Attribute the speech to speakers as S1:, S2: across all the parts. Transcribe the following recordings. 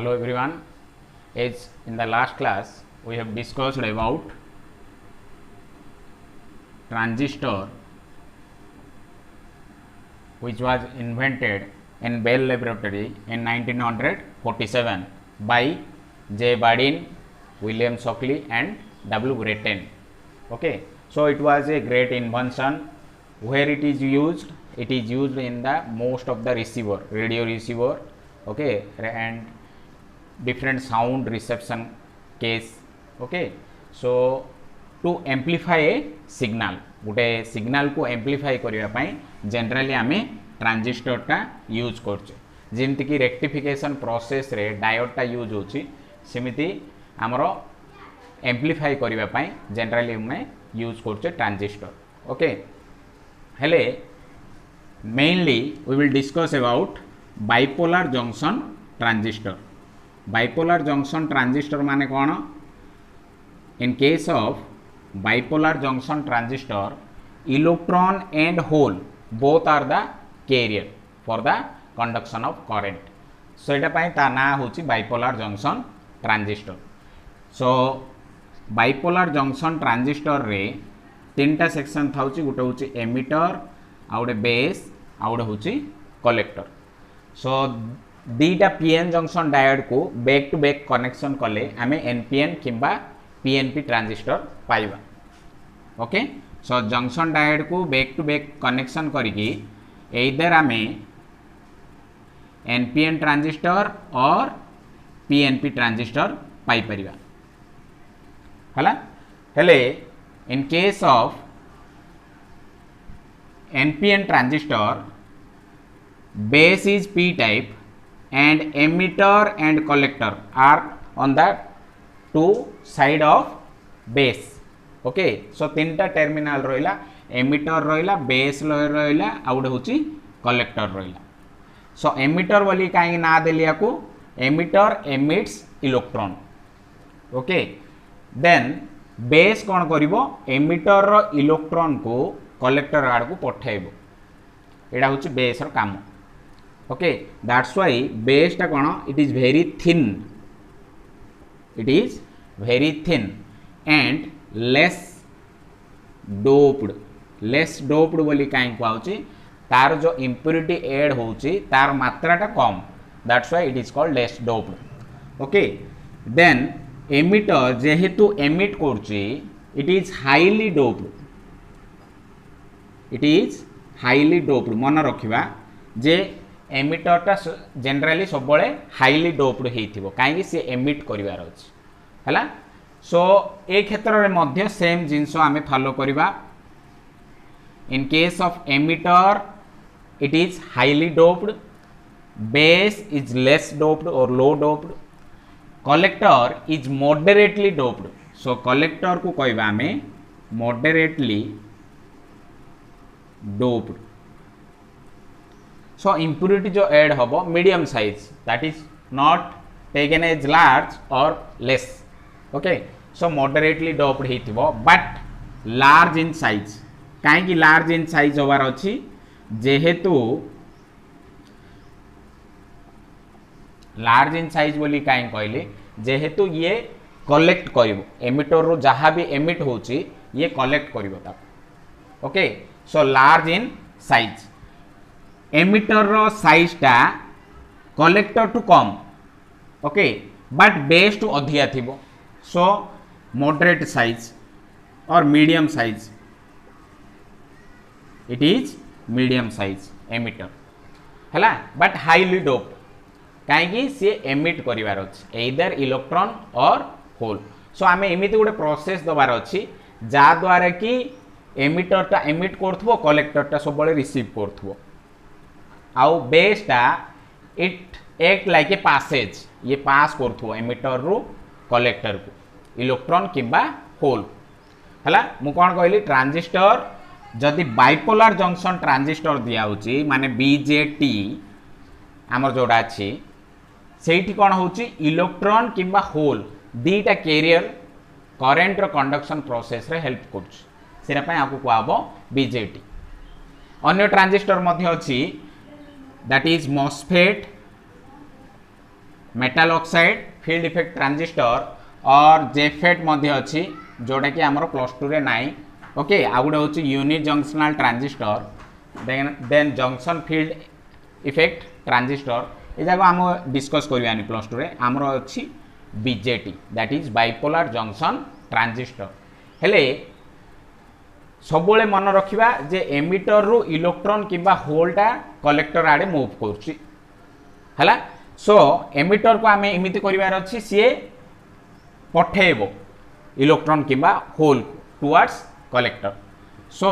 S1: Hello everyone. As in the last class we have discussed about transistor which was invented in Bell Laboratory in 1947 by J. Bardeen, William Shockley and W. Grattan. Okay, so it was a great invention. Where it is used? It is used in the most of the receiver, radio receiver, okay, and different sound reception case. Okay, so to amplify a signal, गोटे signal को amplify करने generally आम ट्रांजिस्टरटा use करछे जेमती कि rectification process रे डायोडटा use होची सेमिति आमर amplify करने जनरली आम यूज करछे ट्रांजिस्टर. ओके, हेले mainly we will discuss about bipolar junction transistor. Bipolar junction transistor माने कौन? In case of bipolar junction transistor, electron and hole both are the carrier for the conduction of current. So एटा पई ता ना होची bipolar junction transistor. So bipolar junction transistor रे तीनटा section थाउची, गोटे होची एमिटर, आउडे बेस, आउडे होची कलेक्टर. सो दीटा पीएन जंक्शन डायोड को बैक टू बैक कनेक्शन कले आमे एनपीएन किंबा पीएनपी ट्रांजिस्टर पाइबा. ओके, सो जंक्शन डायोड को बैक टू बैक कनेक्शन करिकी एइदर आमे एनपीएन ट्रांजिस्टर और पीएनपी ट्रांजिस्टर पाई परिबा. हला हेले इन case of NPN transistor base is p type and emitter and collector are on the two side of base. Okay, so तीनटा terminal रहिला, emitter रहिला, base रहिला, आउडे होची कलेक्टर रहिला. सो एमिटर बोली काई ना देलिया को emitter emits electron. Okay, then base कोन करिवो एमिटर रो इलेक्ट्रॉन को कलेक्टर आड़ को पठाइबो. एडा होची बेस रो काम. ओके, दैट्स व्हाई बेस टा कोन it is very thin. It is very thin and less doped. Less doped बोली कहीं कहूँ तार जो इम्प्यूरिटी एड होची तार मात्राटा कम. That's why it is called less doped. Okay, then emitter जेहेतु एमिट करची it is highly doped. It is highly doped. मन रखिबा जे एमिटरटा जनरली सब बळे हाईली डोप्ड हेइथिबो काहे से एमिट करिवार अछि. हला, सो ए क्षेत्र में मध्य सेम जिनस आम फॉलो करिबा. In case of emitter it is highly doped, base is less doped और low doped, collector is moderately doped. So collector को कहबा आमे मॉडरेटली डोप्ड. सो इम्प्यूरिटी जो ऐड हबो medium size, that is not taken as large और less. Okay, so moderately doped हेतिबो but large in size. काहे large in size होबार अछि जेहेतु लार्ज इन साइज बोली काहे कहले जेहेतु ये कलेक्ट करिवो एमिटर रो जहाँ भी एमिट होची ये कलेक्ट करिवो ता. Okay, so large in size. Emitter रो साइज टा कलेक्टर टू कम. ओके, बट बेस टू अधिया थिबो. सो मॉडरेट साइज और medium size. It is medium size emitter हैला बट हाईली डोप्ड काहे से एमिट करिवार अछि एइदर इलेक्ट्रॉन और होल. सो आमे एमिति गोटे प्रोसेस दबार अछि जा द्वारा कि एमिटरटा एमिट करथबो कलेक्टरटा सब बळे रिसीव करथबो आउ बेसटा it act like a passage. ये पास करथबो एमिटर रु कलेक्टर को इलेक्ट्रॉन किंबा होल. हला मु कोन कहली ट्रांजिस्टर जदि बाइपोलर जंक्शन ट्रांजिस्टर दिया होची माने बीजेटी हमर जोडा अछि सेठी कोन होची इलेक्ट्रॉन किंबा होल दीटा कैरियर करंट रो कंडक्शन प्रोसेस रे हेल्प करछ. सेरा पय आपको कहबो बीजेटी. अन्य ट्रांजिस्टर मध्ये अछि that is MOSFET metal oxide field effect transistor और जेफेट मध्य अच्छी जोटा कि आमर प्लस टू रे नाई ओके आ गोटे हूँ uni junctional transistor then junction field effect transistor ये जाक आम डिस्कस करवानी प्लस टू रे आमर अच्छी BJT that is bipolar junction transistor हेले सबुले मन रखिबा जे एमिटर रु इलेक्ट्रॉन किबा होलटा कलेक्टर आड़े मूव करछि हला सो एमिटर को आमे एमिति करिवार अछि सिए पठेबो इलेक्ट्रॉन किबा होल टुवर्ड्स कलेक्टर सो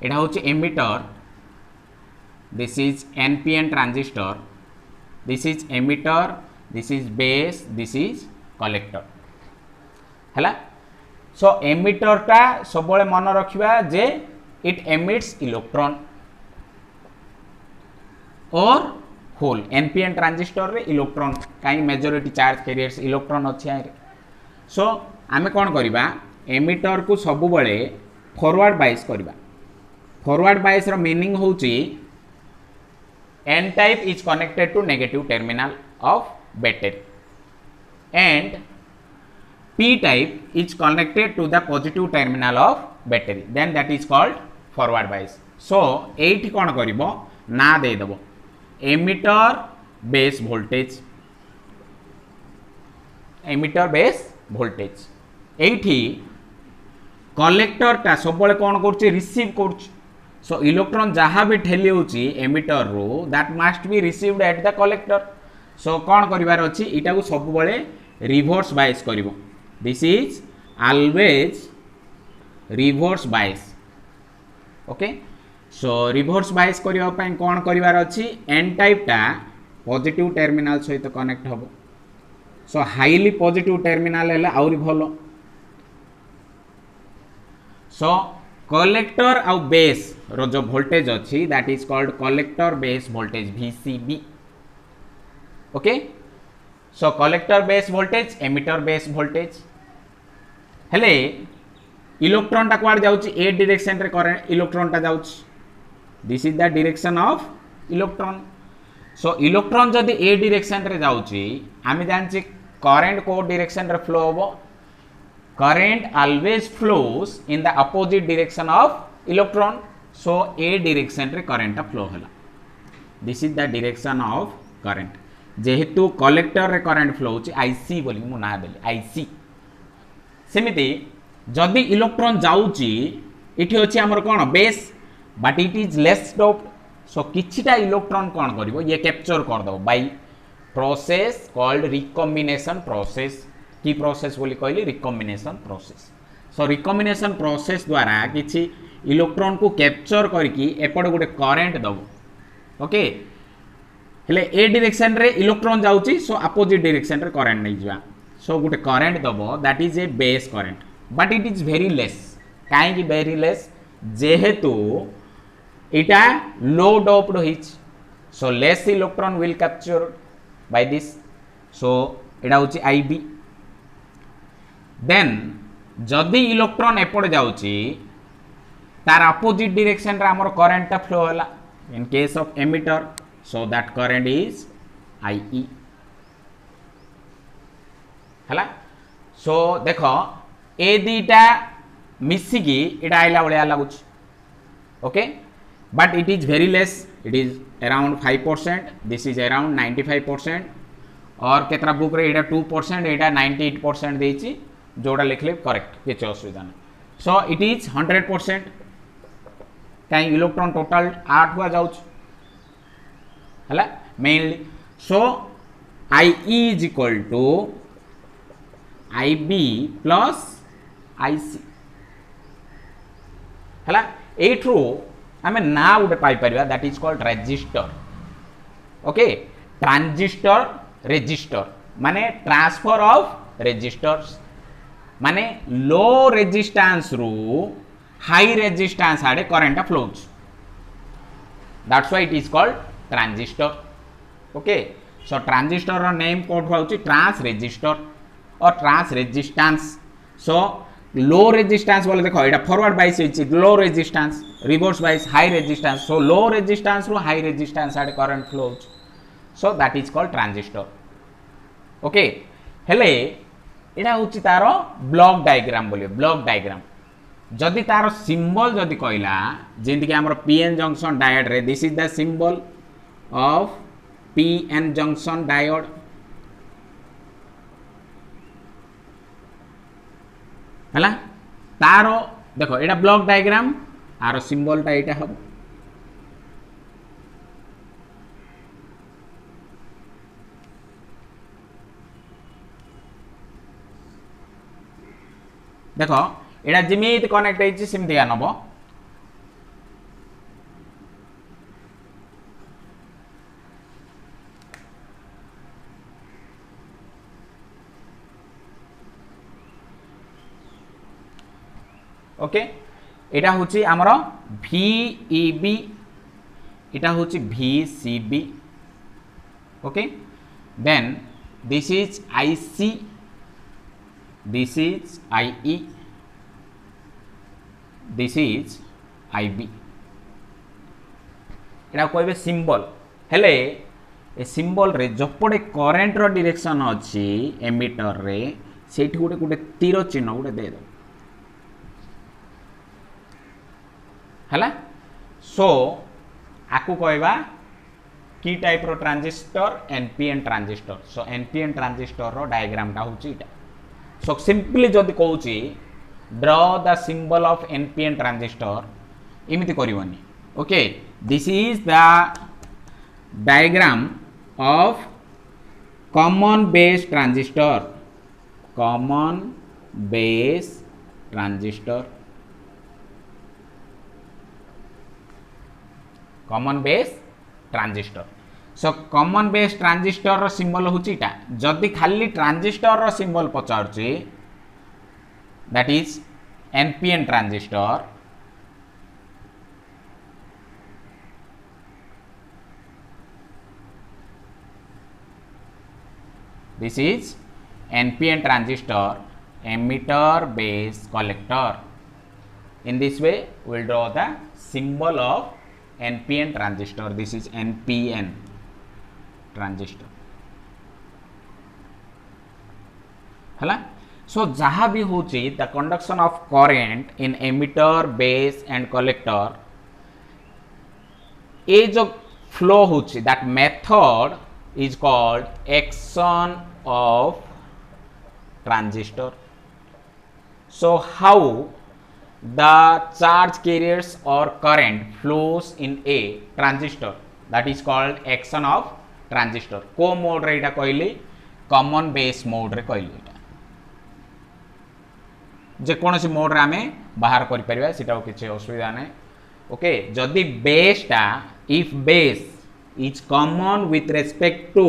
S1: एटा होची emitter this is NPN transistor this is emitter this is base this is collector हैला सो एमिटर टा सबले मन रखिबा जे इट एमिट्स इलेक्ट्रॉन और होल एनपीएन ट्रांजिस्टर रे इलेक्ट्रॉन काई मेजॉरिटी चार्ज कैरियर्स इलेक्ट्रॉन अछि आरे सो आमे कोन करिबा एमिटर को सब बळे फॉरवर्ड बायस करिबा फॉरवर्ड बायस रो मीनिंग होची N type is connected to negative terminal of battery and P type is connected to the positive terminal of battery then that is called forward bias so एठी कोन करिवो ना दे देबो emitter base voltage एठी collector टा सबले कोन करछि receive करछि सो electron जहाँ भी ठेली होछि एमिटर रो that must be received at the collector so कोन करिवार अछि इटा को सब बळे रिवर्स बायस करिवो this is always reverse bias okay so reverse bias करिवा पई कोन करिवार अछि n टाइप टा पॉजिटिव टर्मिनल सहित कनेक्ट हबो सो हाईली पॉजिटिव टर्मिनल हैला आउरी भलो सो कलेक्टर आउ बेस रो जो वोल्टेज अछि that is called collector base voltage VCB okay so collector base voltage emitter base voltage हेले इलेक्ट्रॉन टा क्वाड जाउची ए डायरेक्शन रे करंट इलेक्ट्रॉन टा जाउची this is the direction of electron so electron जदी ए डायरेक्शन रे जाउची आमी जानची करंट को डायरेक्शन रे फ्लो होबो current always flows in the opposite direction of electron so ए डायरेक्शन रे करंट टा फ्लो होला this is the direction of current जेहेतु कलेक्टर रे करंट फ्लो होची आईसी बोली मु ना देली आईसी सेमिति जदि इलेक्ट्रॉन जाउची इठी अछि हमर कोन base but it is less doped so किछिटा इलेक्ट्रॉन कोन करिवो ये कैप्चर कर दो by process called recombination process की प्रोसेस बोली कहली recombination process so recombination process द्वारा किछि इलेक्ट्रॉन को कैप्चर करकी एपड गुटे करंट दबो ओके हेले ए डायरेक्शन रे इलेक्ट्रॉन जाउची सो अपोजिट डायरेक्शन रे करंट नै जिवा सो गुटे करंट दबो that is a base current but it is very less काहे कि वेरी लेस जेहेतु इटा लो डोप्ड हिच so less electron will capture by this so एडा होची IB देन जदि इलेक्ट्रॉन एपड जाउची तार अपोजिट डायरेक्शन रे हमर करंट ता फ्लो होला इन case of emitter so that current is IE हला सो देखो ए दीटा मिसिकी इटा आइला बळिया लागुच okay but it is very less it is around 5% this is around 95% और केतरा बुक रे एटा 2% एटा 98% देछि जोडा लिखले करेक्ट किछ असुविधा नै सो इट इज 100% काई इलेक्ट्रॉन टोटल 8 हुआ जाउछ हला mainly so IE is equal to IB plus IC हला एठू आमे ना उडे पाई परिबा that is called resistor okay transistor resistor माने ट्रांसफर ऑफ रेजिस्टर्स माने लो रेजिस्टेंस रु हाई रेजिस्टेंस आडे current flows that's why it is called transistor okay so transistor name code होउची ट्रांस रेजिस्टर और trans resistance. So low resistance बोले देखो एटा forward bias होची low resistance, reverse bias high resistance. So low resistance रो high resistance आडे current flow होची, so that is called transistor. Okay हेले एटा होची तारो ब्लॉक डायग्राम बोले ब्लॉक डायग्राम। जदि तार सिंबल जदि कहला जेंति कि हमर पीएन जंक्शन डायोड रे this is the symbol of PN junction diode. हला तारो देखो एटा ब्लॉक डायग्राम आरो सिंबल ता एटा हम देखो एटा जिमित कनेक्ट होइछि सिमति नबो। ओके एटा होछि हमर VEB, एटा होछि VCB। Okay then this is IC, this is IE, this is IB। एटा कहबे सिंबल हेले ए सिंबल रे जपड़े करंट रो डायरेक्शन अछि एमीटर रे सेठी गोटे गोटे तीर चिन्ह गोटे दे दो हला। सो आकु कहबा की टाइप रो transistor NPN transistor. So NPN transistor रो डायग्राम टा होची इटा। सो सिंपली जदि कहूची draw the symbol of NPN transistor इमिति करिवनी। Okay this is the diagram of common base transistor, common base transistor, common base transistor. So common base transistor रो symbol होची इटा। जदि खाली ट्रांजिस्टर रो सिंबल पचारची that is NPN transistor. This is NPN transistor, emitter base collector। In this way we will draw the symbol of NPN transistor. This is NPN transistor हला। So जहाँ भी होची the conduction of current in emitter base and collector ए जो flow होची that method is called action of transistor. So how the charge carriers or current flows in a transistor, that is called action of transistor। को mode रे इटा कहली common base mode रे कहली इटा जे कोनोसी मोड रे आमे बाहर करि परिबा सेटा किछि असुविधा नै। ओके जदि बेस टा if base is common with respect to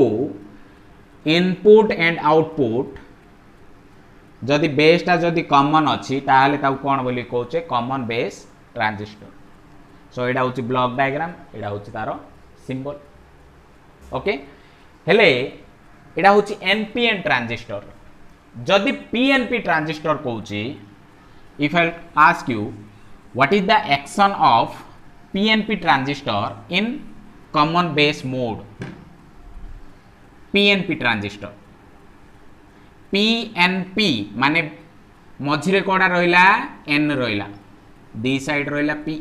S1: input and output, जदि बेस टा जदि कॉमन अछि ताहाले ताऊ कोन बोली कहउचे कॉमन बेस ट्रांजिस्टर। सो एडा होची ब्लॉक डायग्राम, एडा होची तारो सिंबल। ओके हेले एडा होची एनपीएन ट्रांजिस्टर। जदि पीएनपी ट्रांजिस्टर कहउची if I ask you what is the action of PNP transistor in common base mode, PNP transistor PNP माने मझिरे कोडा रहिला एन रहिला, दी साइड रहिला पी,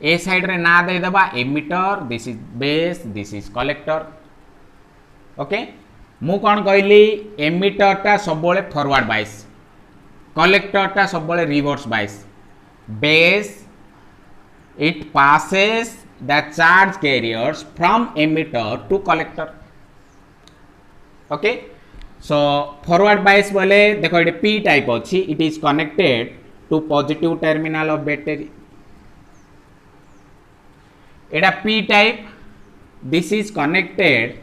S1: ए साइड रे ना दे दबा emitter, this is base, this is collector. Okay मु कोन कहली एमिटर टा सबले फॉरवर्ड बाइस, कलेक्टर टा सबले reverse bias. Base it passes the charge carriers from emitter to collector। Okay so forward bias बोले देखो ये पी टाइप अच्छी, it is connected to positive terminal of battery. एटा P type, this is connected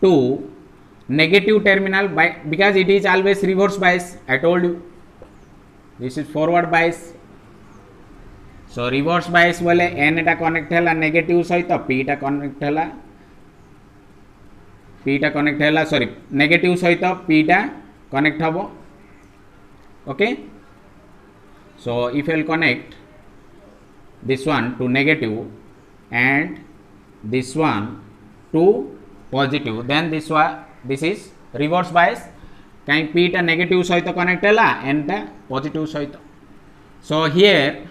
S1: to negative terminal because it is always reverse bias. I told you this is forward bias. So reverse bias बोले N टा connect है negative सहित, P टा connect है पीटा connect है sorry negative सहित पीटा कनेक्ट हम okay so if will connect this one to negative and this one to positive then this is reverse bias कहीं p टा नेगेटिव सहित कनेक्ट है n टा पॉजिटिव सहित so here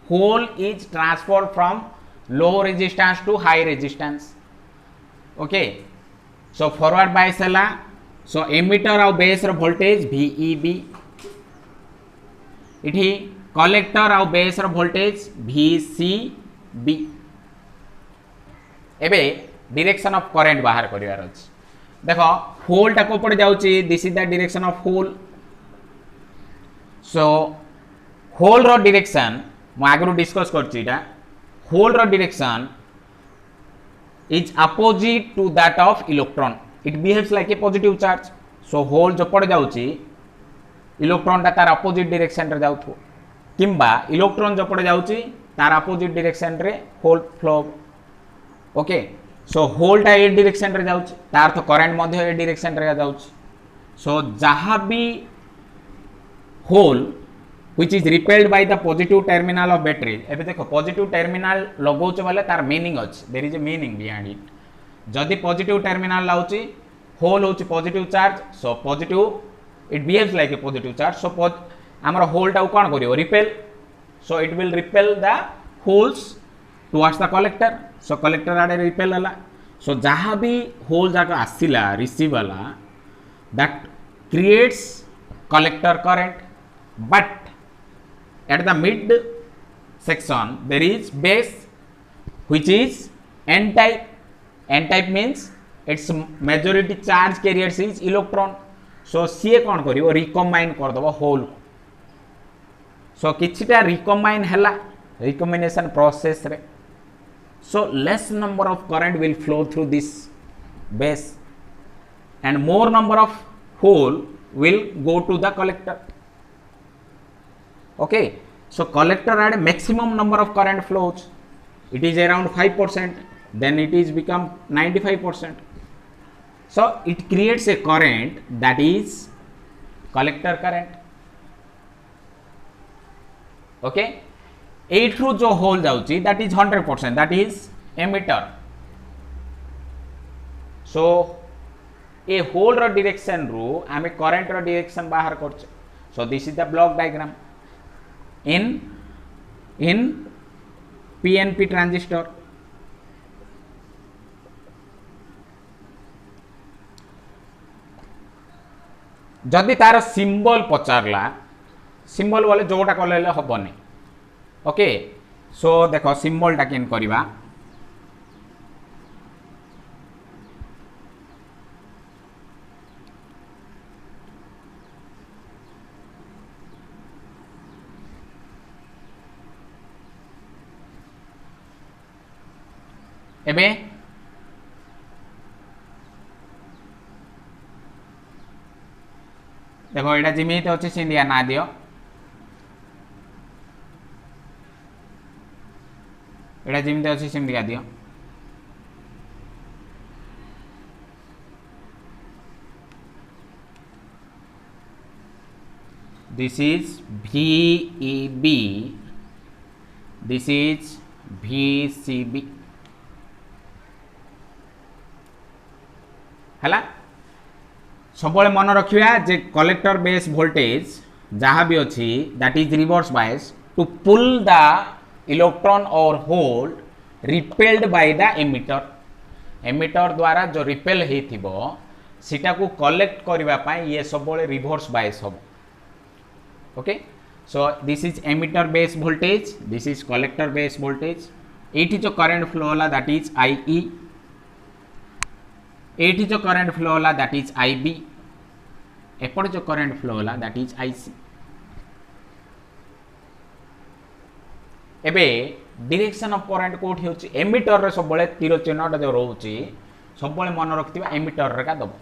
S1: whole is transferred from low resistance to high resistance okay so forward bias है so emitter और base रो voltage VEB इठी कलेक्टर आउ बेस रो वोल्टेज VCB एबे डायरेक्शन ऑफ करंट बाहर करिवार अछि देखो होल टा को पड़ जाउची this is the direction of hole so hole रो डायरेक्शन मु आगरो डिस्कस करची इटा होल रो direction is opposite to that of electron it behaves like a positive charge so hole जो पड़ जाउची इलेक्ट्रॉन टा तार अपोजिट डायरेक्शन रे जाउथो किंबा इलेक्ट्रॉन जो पड़े जाउची तार अपोजिट डायरेक्शन रे hole flow okay so hole टा ए डायरेक्शन रे जाउची तार तो करंट मध्ये ए डायरेक्शन रे जाउची सो जहां भी hole which is repelled by the positive terminal of battery एबे देखो पॉजिटिव टर्मिनल लगौच वाले तार मीनिंग अछि there is a meaning behind it जदी पॉजिटिव टर्मिनल लाउची होल होची positive charge so positive it behaves like a positive charge so आमर होल टा कौन करियो repel so it will repel the holes towards the collector so collector आडे repel हला so जहाँ भी होल जाक आसिला रिसीव हला that creates collector current but at the mid section there is base which is n type means its majority charge carriers is electron so सी कौन करियो रिकम्बाइन कर दबो होल सो किछिटा रिकम्बाइन हैला रिकम्बिनेशन प्रोसेस रे so less number of current will flow through this base and more number of hole will go to the collector okay so collector आड maximum number of current flows it is around 5% then it is become 95% so it creates a current that is collector current okay एठू जो hole जाउची that is 100% that is emitter so ए hole रो direction रू आमे current रो direction बाहर करछ so this is the block diagram in PNP transistor जदि तार सिंबल पचारला सिंबल वाले जोटा कले हेनी ओके सो देख सिंबल टा केन करवा एबे देखो एटा जिमित अच्छे सिंधिया ना दियो एटा जिमित अच्छे सिंधिया दियो this is VEB this is VCB हला सब मन रखिया जे कलेक्टर बेस वोल्टेज जहाँ भी अच्छी that is reverse bias to pull the electron और hole repelled by the emitter द्वारा जो रिपेल होइथिबो सीटा को कलेक्ट करबा पई ये सब रिवर्स बायस हो okay so this is emitter base voltage this is collector base voltage एठी जो करंट फ्लो होला दैट इज IE एठी जो करंट फ्लो होला दैट इज IB एपट जो करंट फ्लो होला दैट इज IC एबे डायरेक्शन ऑफ करंट कोठी होची एमिटर रे सब बळे तीर चिन्हटा जो रहउची सब बळे मन रखतिबा एमिटर रे का दबो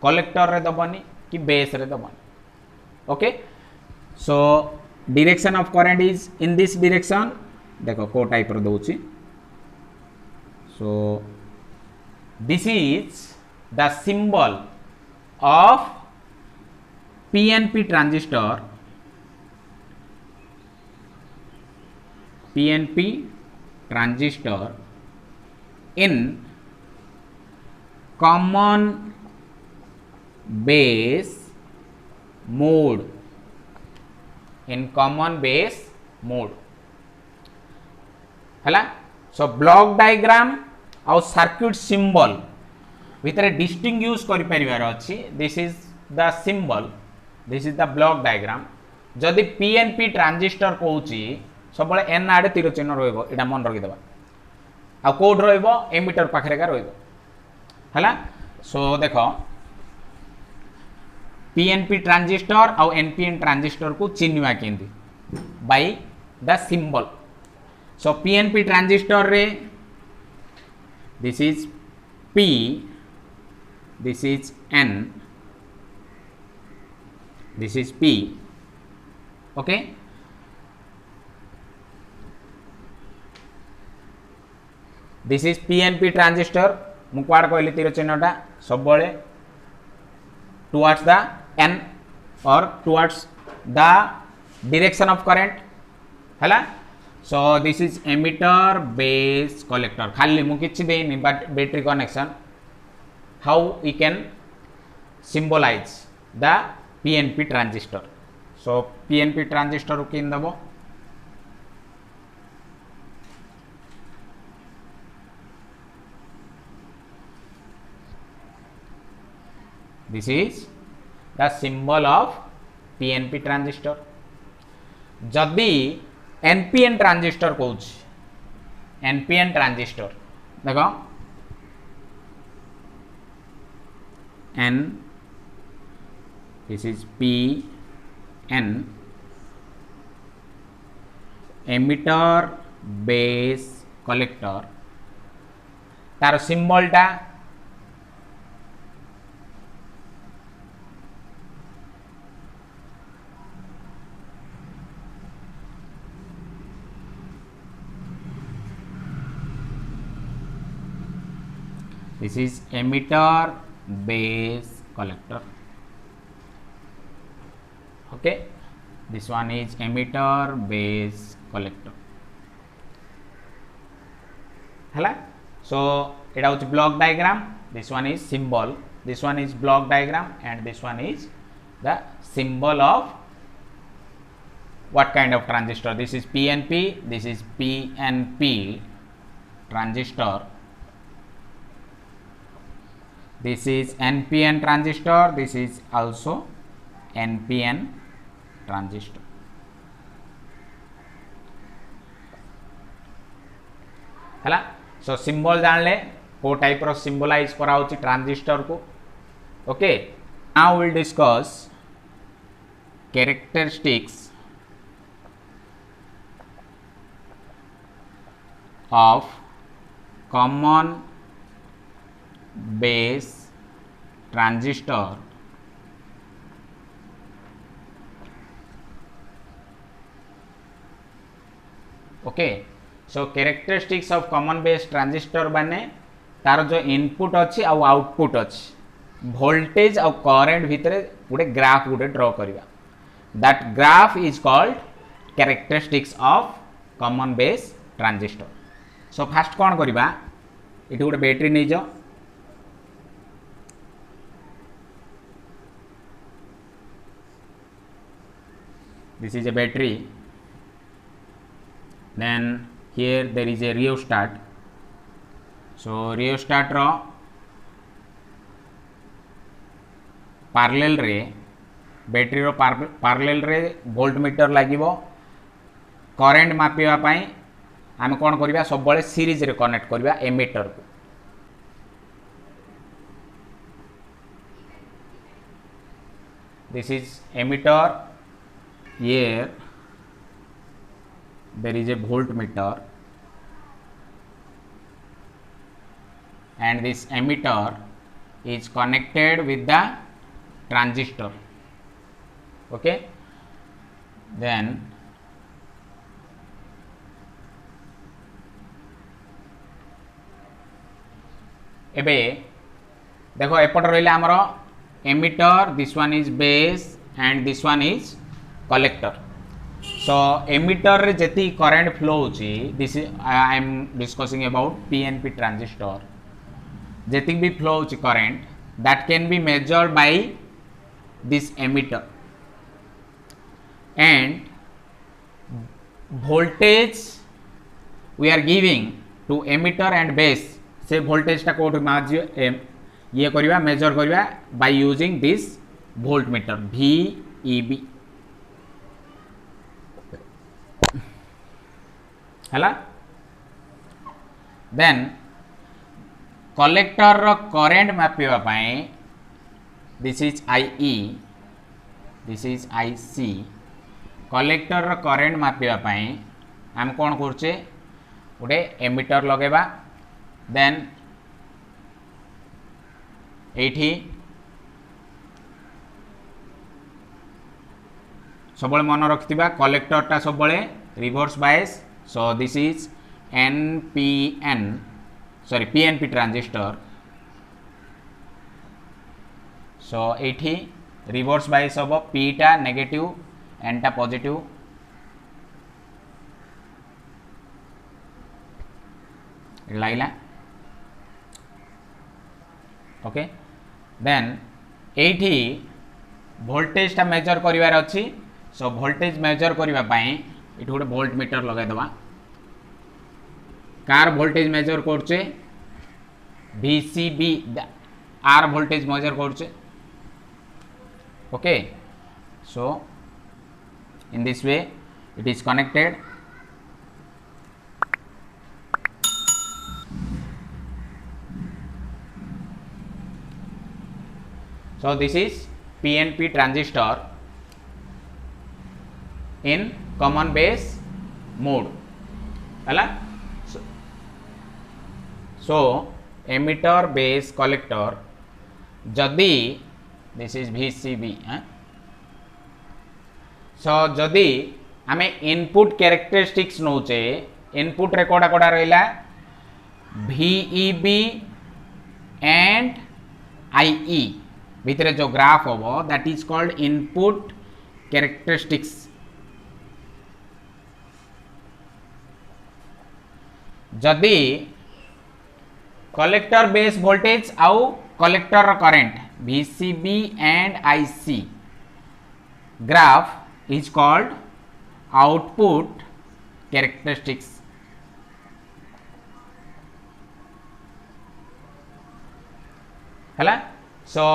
S1: कलेक्टर रे दबनी कि बेस रे दबनी okay so direction of current is in this direction देखो को टाइप रो दोची so this is the symbol of PNP transistor in common base mode. है सो ब्लॉक डायग्राम आउ सर्किट सिंबल भितर डिस्टिंग्विश करि परिवार अछि. This is the symbol, this is the block diagram. जदि पीएनपी ट्रांजिस्टर कहूची सब एन आड़े तीर चिन्ह रहिबो, एटा मन रखि देबा. आ कोड रहिबो एमिटर पाखरे का रहिबो. हला सो देखो पीएनपी ट्रांजिस्टर आउ एनपीएन ट्रांजिस्टर को चिन्हवा केंदी by the symbol. So PNP transistor रे this is P, this is N, this is P. Okay, this is PNP transistor. मु क्वाड कहली तीर चिन्हटा सब बळे towards the N or towards the direction of current हला. So this is emitter base collector. खाली मु किछि देनी but battery connection. How we can symbolize the PNP transistor? So PNP transistor को किन दबो this is the symbol of PNP transistor. जदि NPN transistor कहूँ NPN ट्रांजिस्टर देखो N, this is P N, emitter base collector. तार symbol टा this is emitter base collector. Okay, this one is emitter base collector. हला so it is block diagram. This one is symbol, this one is block diagram, and this one is the symbol of what kind of transistor. This is PNP, this is PNP transistor. This is NPN transistor, this is also NPN transistor. हला सो symbol जानले को type रो symbolize करा होची transistor को. Okay, now will discuss characteristics of common base transistor okay. So characteristics of common base transistor माने तार जो input अच्छी आउ आउटपुट अच्छी वोल्टेज आउ करंट भितर गोटे ग्राफ गोटे ड्रॉ करवा. That graph is called characteristics of common base transistor. So fast कौन करवा ये गोटे बैटरी नहीं जाओ. This is a battery. Then here there is a rheostat. So rheostat ro parallel रे बैटरी रो parallel रे वोल्टमीटर लागिवो. करंट मापिवा पई आम कौन करवा सब बळे सीरीज रे कनेक्ट करवा एमिटर को. This is emitter. Here there is a voltmeter and this emitter is connected with the transistor. Okay, then ebe देखो एपट रहा आमर emitter, this one is base and this one is collector. So emitter रे जेती current flow होची, this I am discussing about PNP transistor, जेती भी flow होची current that can be measured by this emitter and voltage we are giving to emitter and base, से voltage टा कोड ये करिवा मेजर करिवा by using this voltmeter VEB हला। देन कलेक्टर रो करंट मापिवा पाए this is IE, this is IC। Collector रो करंट मापिवा पाए आम कौन करछे, गोटे एमिटर लगेबा, देन एठी सब मन रखिथिबा कलेक्टर टा सब reverse bias. So this is NPN sorry PNP transistor. So एठी रिवर्स बायस हम P टा नेगेटिव N टा पॉजिटिव, लागला ओके। देन एठी वोल्टेज टा मेजर करिवार अछि। सो वोल्टेज मेजर करिवा पई एठी गोटे वोल्ट मीटर लगाई दबा। कार वोल्टेज मेजर करछे VCB, आर वोल्टेज मेजर करछे okay. So in this way it is connected। So this is PNP transistor in common base mode हला। so emitter base collector जदि this is VCB सो जदि आमे input characteristics नौचे, input रे कोडा कोडा रहिला VEB and IE भितर जो ग्राफ होबो that is called input characteristics. जदि कलेक्टर बेस वोल्टेज आउ collector current VCB and IC graph is called output characteristics हला। सो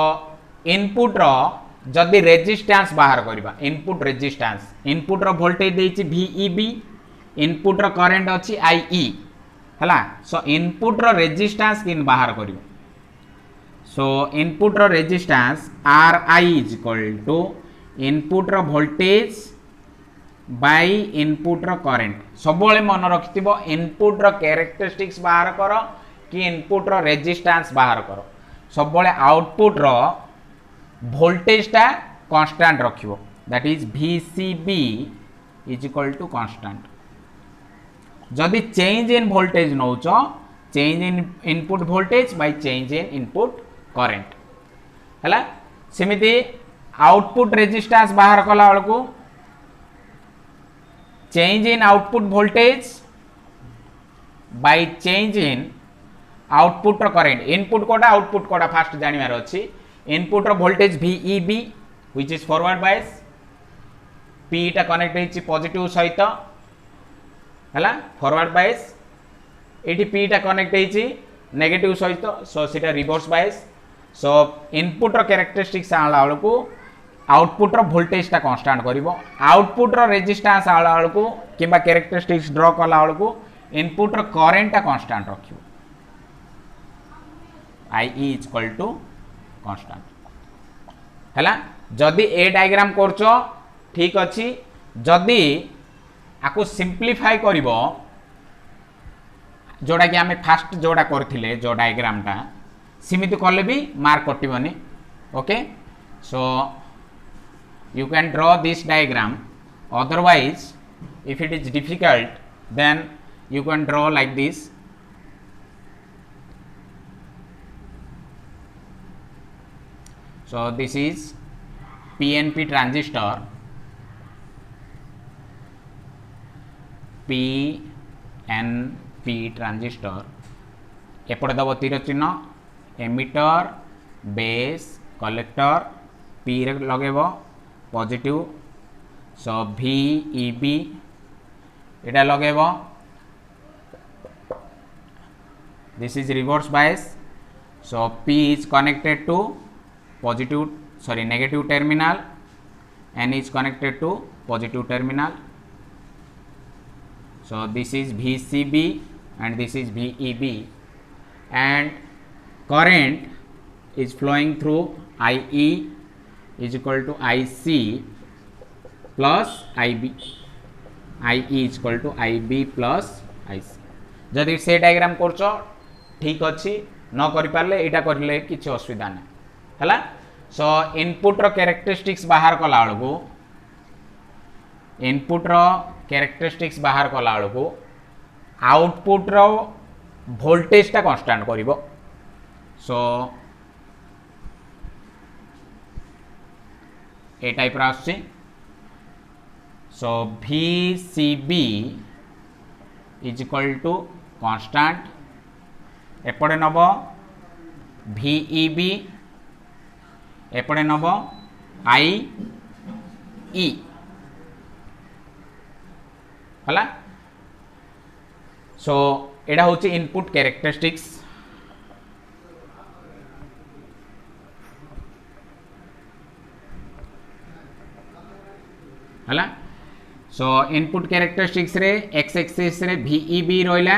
S1: इनपुट रो जदि रेजिस्टेंस बाहर करबा, इनपुट रेजिस्टेंस, इनपुट रो वोल्टेज देछि VEB, इनपुट रो करंट अछि IE हला। सो इनपुट रो रेजिस्टेंस किन बाहर करबो। सो इनपुट रो resistance RI is equal to input रो वोल्टेज बाय इनपुट रो करंट। सब मन रखिथिबो इनपुट रो कैरेक्टरिस्टिक्स बाहर करो कि इनपुट रो रेजिस्टेंस बाहर करो, सब आउटपुट रो वोल्टेज टा कांस्टेंट रखिबो that is VCB is equal to constant. जदि चेंज इन वोल्टेज नौचो, change in input voltage by change in input current हला। सेमिति आउटपुट रेजिस्टेंस बाहर कला बेलू change in output voltage by change in output current. Input कोडा output कोडा first जानिबार अछि। इनपुट रो voltage VEB which is forward bias, P टा कनेक्ट होइछि पॉजिटिव सहित हला फॉरवर्ड बायस, एटी P टा कनेक्ट होइछि नेगेटिव सहित। सो सेटा रिवर्स बायस। सो इनपुट रो कैरेक्टरिस्टिक्स आला बेलू आउटपुट रो वोल्टेज टा कांस्टेंट करिवो, आउटपुट रो रेजिस्टेंस आला बेलू किबा कैरेक्टरिस्टिक्स ड्रॉ कला बेलू इनपुट रो करंट टा कांस्टेंट रखिवो, IE is equal to constant हला। जदि ए डायग्राम करछो ठीक अछि, जदि आकु सिंपलीफाई करिवो जोड़ा कि आमे फास्ट जोड़ा करथिले जो डायग्राम टा सिमिति कले भी मार्क कटिबनी okay. So you can draw this diagram, otherwise if it is difficult then you can draw like this So this is PNP transistor, PNP transistor. एपटे दब तीर चिन्ह एमिटर बेस कलेक्टर P रे लगेब positive so VEB Etah लगेब this is reverse bias so P is connected to negative terminal, N is connected to positive terminal. So this is VCB and this is VEB, and current is flowing through IE is equal to IC plus IB, IE is equal to IB plus IC. जदि से diagram करछ ठीक अच्छी न करि पारले एटा करले किछि असुविधा नै हला. सो इनपुट रो कैरेक्टरिस्टिक्स बाहर कला बेलू इनपुट रो कैरेक्टरिस्टिक्स बाहर कला बेलू आउटपुट रो वोल्टेज टा कांस्टेंट करिवो. सो ए टाइप रा आछि. So VCB is equal to constant एपटे नब VEB एपटे नब IE हला. सो एडा होची इनपुट कैरेक्टरिस्टिक्स. हला. सो इनपुट कैरेक्टरिस्टिक्स रे x एक्सिस रे VEB रहिला,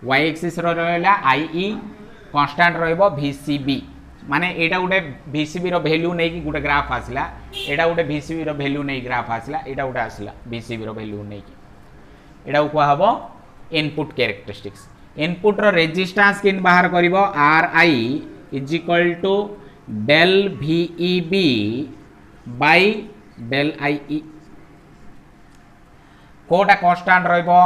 S1: y एक्सिस रो रहिला IE, कांस्टेंट रहइबो VCB. माने एटा गोटे VCB रो वैल्यू नै कि गोटे ग्राफ आसला, एटा गोटे VCB रो वैल्यू नै ग्राफ आसला, एटा गोटे आसला VCB रो वैल्यू नै कि एटा को हबो इनपुट कैरेक्टरिस्टिक्स. इनपुट रो रेजिस्टेंस किन बाहर करिवो RI is equal to del VEB by del IE. कोटा कांस्टेंट रहइबो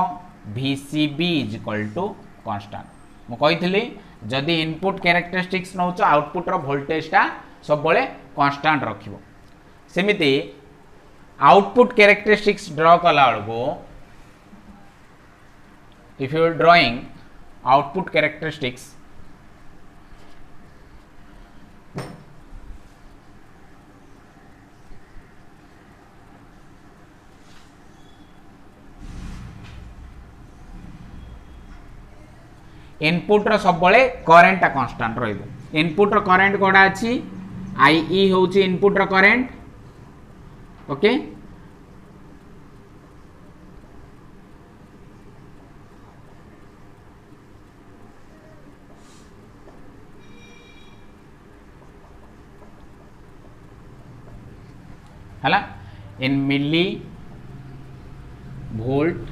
S1: VCB is equal to constant. मु कहितली जदि इनपुट कैरेक्टरिस्टिक्स नौच आउटपुट रो वोल्टेज टा सब बळे कांस्टेंट रखिबो. सेमिति आउटपुट कैरेक्टरिस्टिक्स ड्रा कला बेलू if you are drawing output characteristics, input रो सब बळे करंट कांस्टेंट रहइबो. इनपुट रो करंट कोडा अछि IE होची इनपुट रो करंट. ओके हला. इन मिली वोल्ट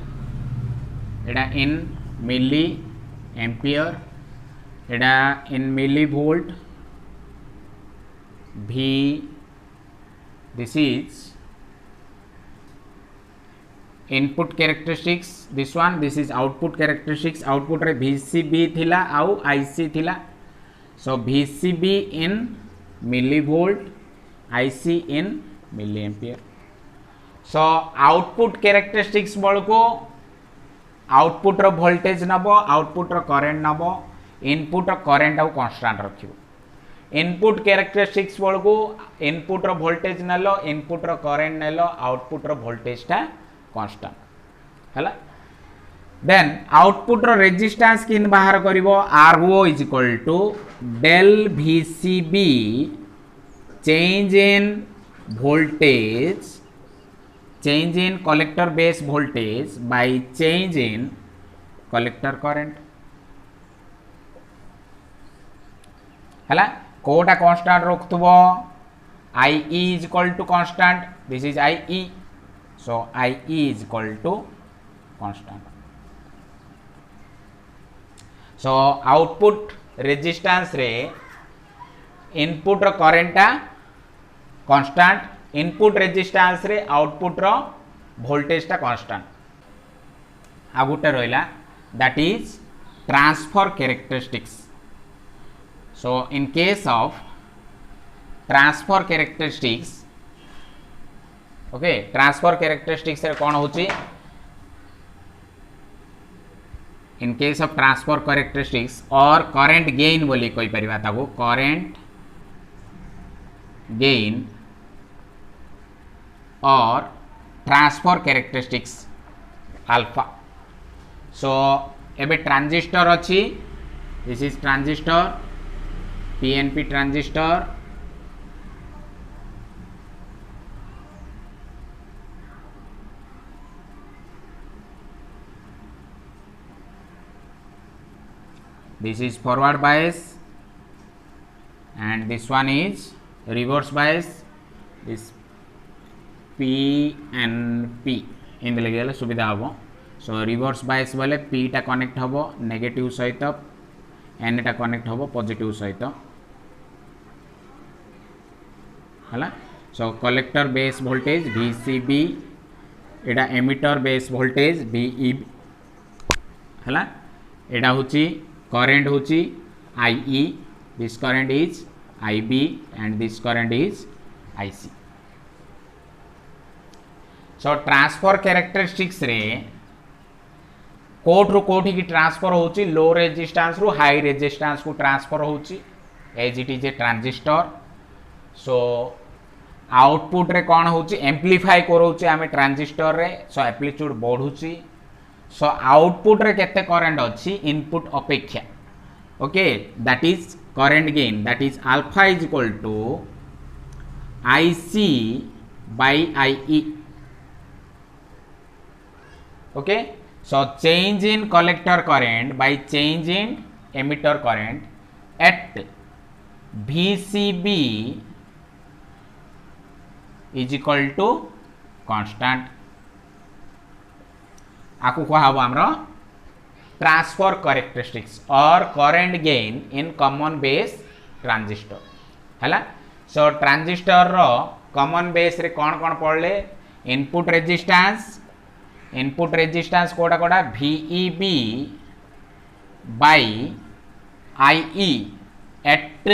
S1: एडा इन मिली एम्पियर एडा in millivolt V. This is input characteristics, this one, this is output characteristics. Output रे VCB थिला आउ IC थिला. So VCB in millivolt, IC in milliampere. So output characteristics बळको output रो voltage नबो, output रो current नबो, input रो करंट आउ कांस्टेंट रखिबो. इनपुट कैरेक्टरिस्टिक्स बळको इनपुट रो वोल्टेज नेलो, इनपुट रो करंट नेलो, आउटपुट रो वोल्टेज टा कांस्टेंट हला. देन आउटपुट रो रेजिस्टेंस किन बाहर करिवो RO is equal to del VCB change in voltage, change in collector base voltage by change in collector current हला. कोटा कांस्टेंट रखथबो IE is equal to constant, this is IE, so IE is equal to constant. So output resistance रे input रो current टा constant, input resistance रे output रो voltage टा constant. आ गुटे रहिला that is transfer characteristics. So in case of transfer characteristics okay transfer characteristics रे कोन होची इन केस ऑफ ट्रांसफर कैरेक्टरिस्टिक्स और करेंट गेन बोली कोई परिबा ताको करेंट गेन और ट्रांसफर कैरेक्टरिस्टिक्स अल्फा सो एबे ट्रांजिस्टर अच्छी this is transistor PNP transistor this is forward bias and this one is reverse bias this PNP इन लगे सुविधा हम सो रिवर्स बायस बोले P टा कनेक्ट हम नेगेटिव सहित N टा कनेक्ट हम पॉजिटिव सहित है सो कलेक्टर बेस वोल्टेज VCB एटा एमिटर बेस वोल्टेज VEB है एटा होची करंट होची IE this current is IB and this current is IC so transfer characteristics रे कोट रु कोठी की ट्रांसफर होची लो रेजिस्टेंस रु हाई रेजिस्टेंस को ट्रांसफर होची as it is a transistor so output रे कोन होची एम्प्लीफाई करोची आमे ट्रांजिस्टर रे सो एम्प्लीट्यूड बढ़ुची सो आउटपुट रे केते करंट अछि इनपुट अपेक्षा okay that is current gain that is alpha is equal to IC by IE okay so change in collector current by change in emitter current at VCB is equal to constant आपको कहा हमरा transfer characteristics और current gain in common base transistor हैला सो transistor रो common base रे कोन कोन पड़ले input resistance कोडा कोडा VEB by IE at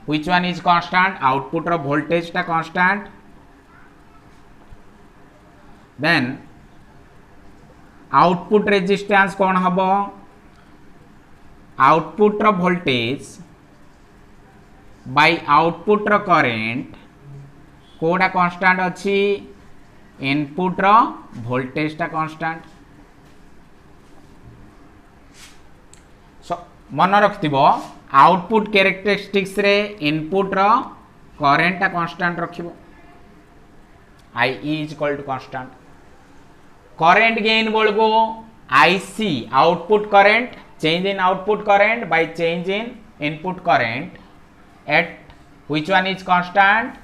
S1: which one is constant output रो voltage टा constant then आउटपुट रेजिस्टेंस कौन हम आउटपुट रो वोल्टेज बाय आउटपुट रो करंट कोडा कांस्टेंट अछि इनपुट रो वोल्टेज टा कांस्टेंट सो मन रखथिबो आउटपुट कैरेक्टरिस्टिक्स रे इनपुट रो करंट टा कांस्टेंट रखिबो IE is equal to constant current gain बोलगो IC output current change in output current by change in input current at which one is constant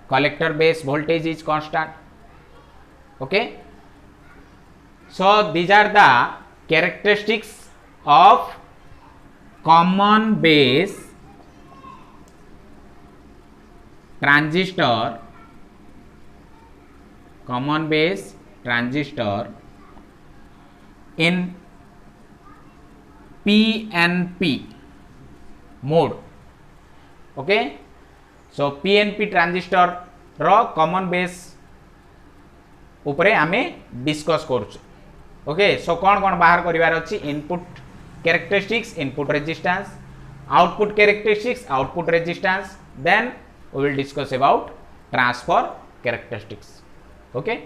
S1: collector base voltage is constant okay so these are the characteristics of common base transistor in PNP mode okay so PNP transistor रो common base उपरे आमे discuss करछु okay so कोन कोन बाहर करिवार अछि input characteristics input resistance output characteristics output resistance then we will discuss about transfer characteristics okay